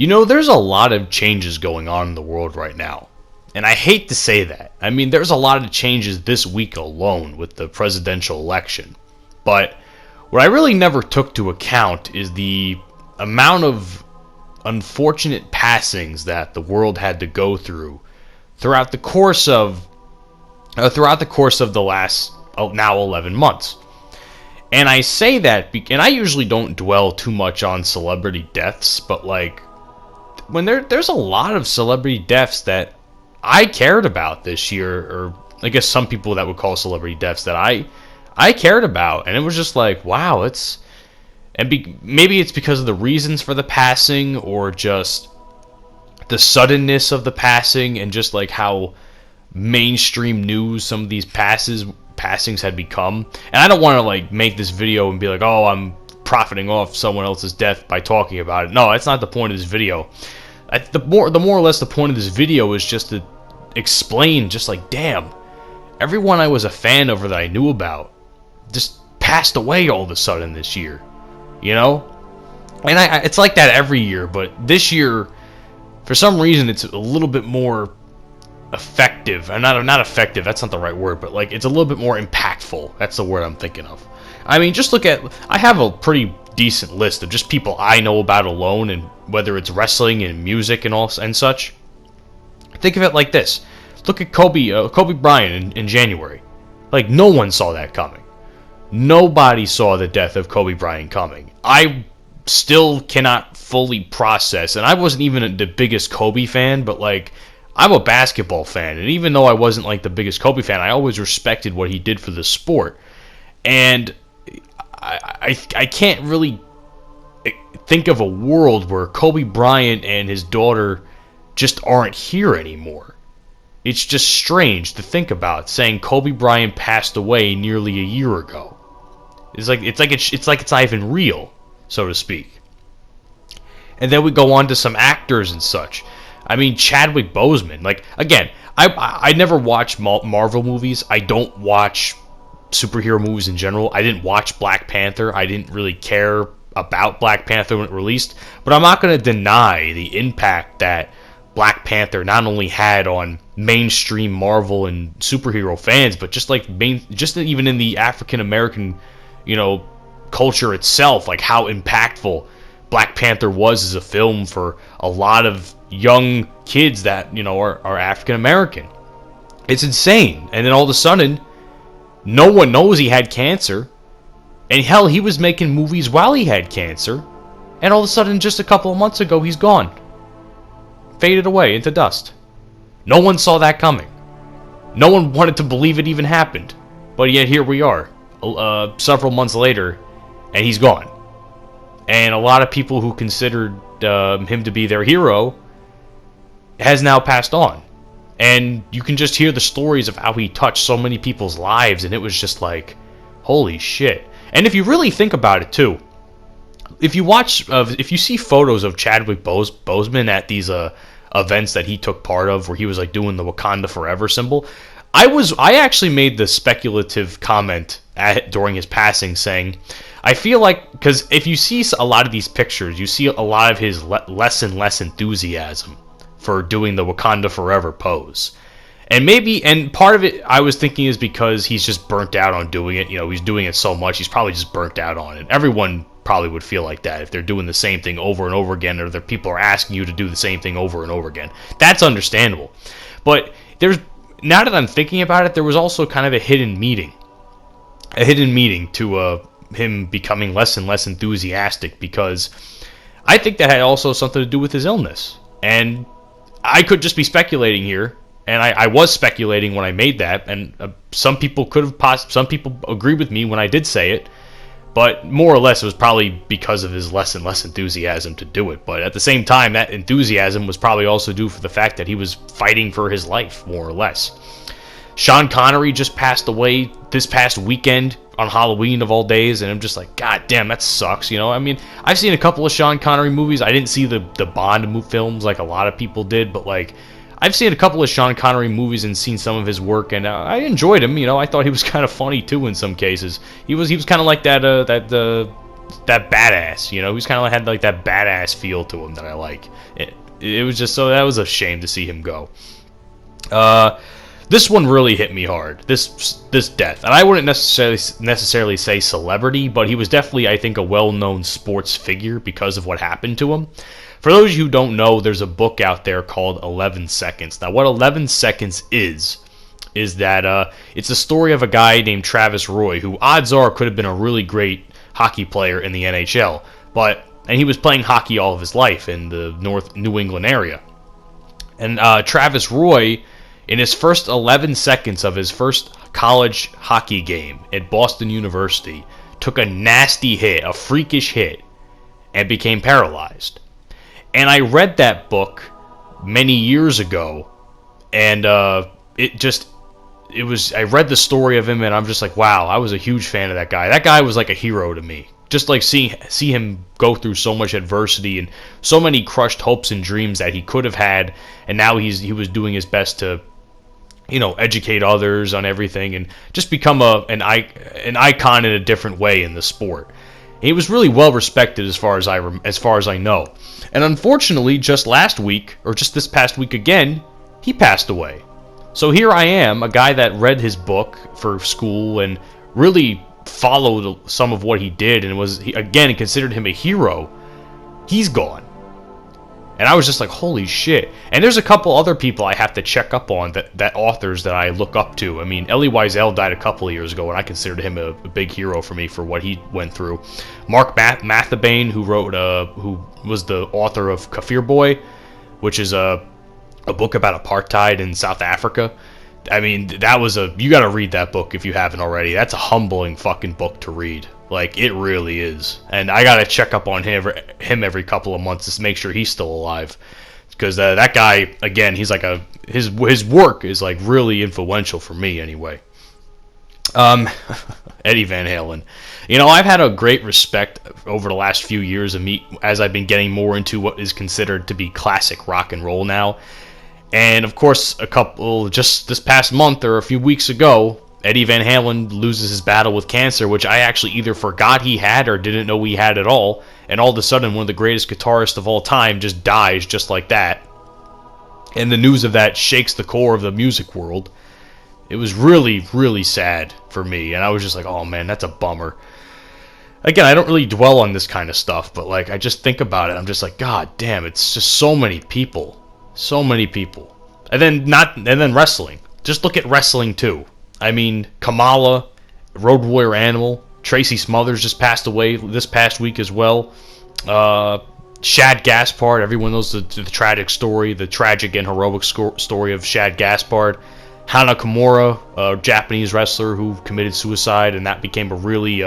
There's a lot of changes going on in the world right now. And I hate to say that. I mean, there's a lot of changes this week alone with the presidential election. But what I really never took to account is the amount of unfortunate passings that the world had to go through throughout the course of the last now 11 months. And I say that, and I usually don't dwell too much on celebrity deaths, but like when there's a lot of celebrity deaths that I cared about this year, or I guess some people that would call celebrity deaths that I cared about, and it was just like, wow, maybe it's because of the reasons for the passing, or just the suddenness of the passing, and just like how mainstream news some of these passings had become. And I don't want to like make this video and be like, oh, I'm profiting off someone else's death by talking about it. No, that's not the point of this video. The more or less the point of this video is just to explain, just like, damn, everyone I was a fan of or that I knew about just passed away all of a sudden this year, And it's like that every year, but this year, for some reason, it's a little bit more effective. And not effective, that's not the right word, but like it's a little bit more impactful. That's the word I'm thinking of. I mean, just I have a pretty decent list of just people I know about alone, and whether it's wrestling and music and such. Think of it like this. Look at Kobe Bryant in January. Like, no one saw that coming. Nobody saw the death of Kobe Bryant coming. I still cannot fully process, and I wasn't even the biggest Kobe fan, but like, I'm a basketball fan, and even though I wasn't like the biggest Kobe fan, I always respected what he did for the sport. And I can't really think of a world where Kobe Bryant and his daughter just aren't here anymore. It's just strange to think about, saying Kobe Bryant passed away nearly a year ago. It's like it's not even real, so to speak. And then we go on to some actors and such. I mean, Chadwick Boseman. Like, again, I never watch Marvel movies. I don't watch superhero movies in general. I didn't watch Black Panther. I didn't really care about Black Panther when it released. But I'm not going to deny the impact that Black Panther not only had on mainstream Marvel and superhero fans, but just even in the African American, culture itself, like how impactful Black Panther was as a film for a lot of young kids that are African American. It's insane. And then all of a sudden, no one knows he had cancer, and hell, he was making movies while he had cancer, and all of a sudden, just a couple of months ago, he's gone. Faded away into dust. No one saw that coming. No one wanted to believe it even happened. But yet here we are, several months later, and he's gone. And a lot of people who considered him to be their hero has now passed on. And you can just hear the stories of how he touched so many people's lives, and it was just like, holy shit. And if you really think about it too, if you see photos of Chadwick Boseman at these events that he took part of, where he was like doing the Wakanda Forever symbol, I actually made the speculative comment during his passing, saying, I feel like, because if you see a lot of these pictures, you see a lot of his less and less enthusiasm for doing the Wakanda Forever pose. And part of it, I was thinking, is because he's just burnt out on doing it. He's doing it so much, he's probably just burnt out on it. Everyone probably would feel like that if they're doing the same thing over and over again, or people are asking you to do the same thing over and over again. That's understandable. But now that I'm thinking about it, there was also kind of a hidden meaning to him becoming less and less enthusiastic, because I think that had also something to do with his illness. And I could just be speculating here, and I was speculating when I made that, and some people agreed with me when I did say it, but more or less it was probably because of his less and less enthusiasm to do it. But at the same time, that enthusiasm was probably also due for the fact that he was fighting for his life, more or less. Sean Connery just passed away this past weekend on Halloween of all days, and I'm just like, God damn, that sucks. I mean, I've seen a couple of Sean Connery movies. I didn't see the Bond films like a lot of people did, but like, I've seen a couple of Sean Connery movies and seen some of his work, and I enjoyed him. I thought he was kind of funny too in some cases. He was kind of like that that badass. You know, he's kind of had like that badass feel to him that I like. It was just so that was a shame to see him go. This one really hit me hard. This death, and I wouldn't necessarily say celebrity, but he was definitely, I think, a well-known sports figure because of what happened to him. For those of you who don't know, there's a book out there called 11 Seconds. Now, what 11 Seconds is that it's a story of a guy named Travis Roy, who odds are could have been a really great hockey player in the NHL, and he was playing hockey all of his life in the North New England area. And Travis Roy, in his first 11 seconds of his first college hockey game at Boston University, took a nasty hit, a freakish hit, and became paralyzed. And I read that book many years ago, and I read the story of him, and I'm just like, wow, I was a huge fan of that guy. That guy was like a hero to me. Just like see him go through so much adversity and so many crushed hopes and dreams that he could have had, and now he was doing his best to, educate others on everything and just become an icon in a different way in the sport. He was really well respected as far as I know. And unfortunately, just last week, or just this past week again, he passed away. So here I am, a guy that read his book for school and really followed some of what he did and again considered him a hero. He's gone. And I was just like, holy shit. And there's a couple other people I have to check up on, that authors that I look up to. I mean, Elie Wiesel died a couple of years ago, and I considered him a big hero for me for what he went through. Mark Mathabane, who was the author of Kafir Boy, which is a book about apartheid in South Africa. I mean, you gotta read that book if you haven't already. That's a humbling fucking book to read. Like, it really is. And I gotta check up on him every couple of months to make sure he's still alive. Because that guy, again, he's like his work is like really influential for me anyway. Eddie Van Halen. I've had a great respect over the last few years of me as I've been getting more into what is considered to be classic rock and roll now. And of course, just this past month or a few weeks ago, Eddie Van Halen loses his battle with cancer, which I actually either forgot he had or didn't know he had at all. And all of a sudden, one of the greatest guitarists of all time just dies just like that. And the news of that shakes the core of the music world. It was really, really sad for me. And I was just like, oh man, that's a bummer. Again, I don't really dwell on this kind of stuff, but like I just think about it. I'm just like, god damn, it's just so many people. So many people. And then wrestling. Just look at wrestling too. I mean, Kamala, Road Warrior Animal, Tracy Smothers just passed away this past week as well. Shad Gaspard, everyone knows the tragic story, the tragic and heroic story of Shad Gaspard. Hana Kimura, a Japanese wrestler who committed suicide, and that became a really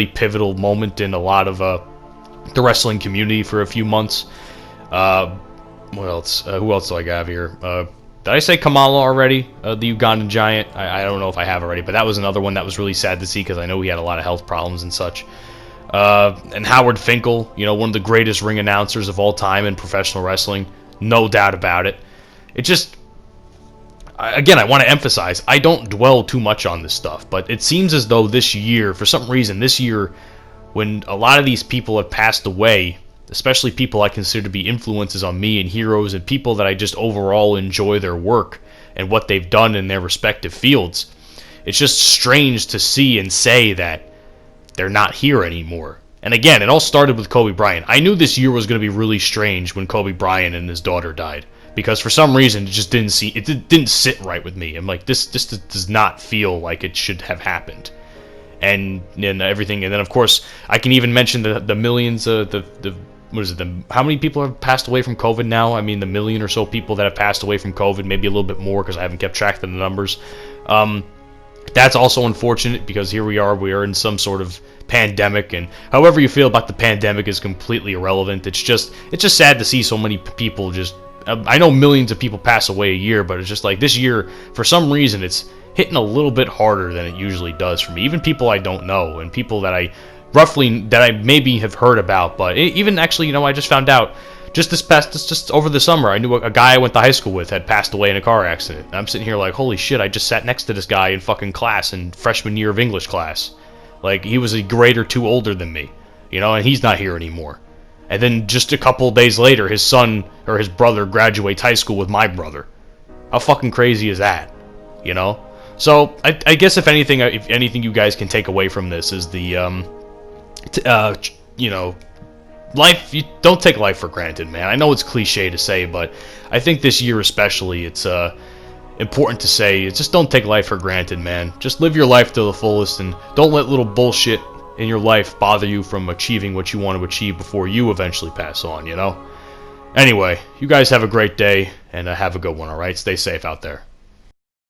pivotal moment in a lot of the wrestling community for a few months. What else? Who else do I have here? Did I say Kamala already? The Ugandan giant? I don't know if I have already, but that was another one that was really sad to see because I know he had a lot of health problems and such. And Howard Finkel, one of the greatest ring announcers of all time in professional wrestling. No doubt about it. It just... Again, I want to emphasize, I don't dwell too much on this stuff, but it seems as though this year, for some reason, when a lot of these people have passed away, especially people I consider to be influences on me and heroes and people that I just overall enjoy their work and what they've done in their respective fields, it's just strange to see and say that they're not here anymore. And again, it all started with Kobe Bryant. I knew this year was going to be really strange when Kobe Bryant and his daughter died. Because for some reason, it didn't sit right with me. I'm like, this does not feel like it should have happened. And everything. And then, of course, I can even mention the millions, how many people have passed away from COVID now? I mean, the million or so people that have passed away from COVID, maybe a little bit more because I haven't kept track of the numbers. That's also unfortunate because here we are in some sort of pandemic, and however you feel about the pandemic is completely irrelevant. It's just sad to see so many people just... I know millions of people pass away a year, but it's just like this year, for some reason, it's hitting a little bit harder than it usually does for me. Even people I don't know, and people that I maybe have heard about, but even actually, I just found out just over the summer, I knew a guy I went to high school with had passed away in a car accident. And I'm sitting here like, holy shit, I just sat next to this guy in fucking class in freshman year of English class. Like, he was a grade or two older than me, you know, and he's not here anymore. And then just a couple days later, his son or his brother graduates high school with my brother. How fucking crazy is that, you know? So I guess if anything you guys can take away from this is the you know, life. You don't take life for granted, man. I know it's cliche to say, but I think this year especially, it's important to say, just don't take life for granted, man. Just live your life to the fullest, and don't let little bullshit in your life bother you from achieving what you want to achieve before you eventually pass on, you know? Anyway, you guys have a great day, and have a good one, alright? Stay safe out there.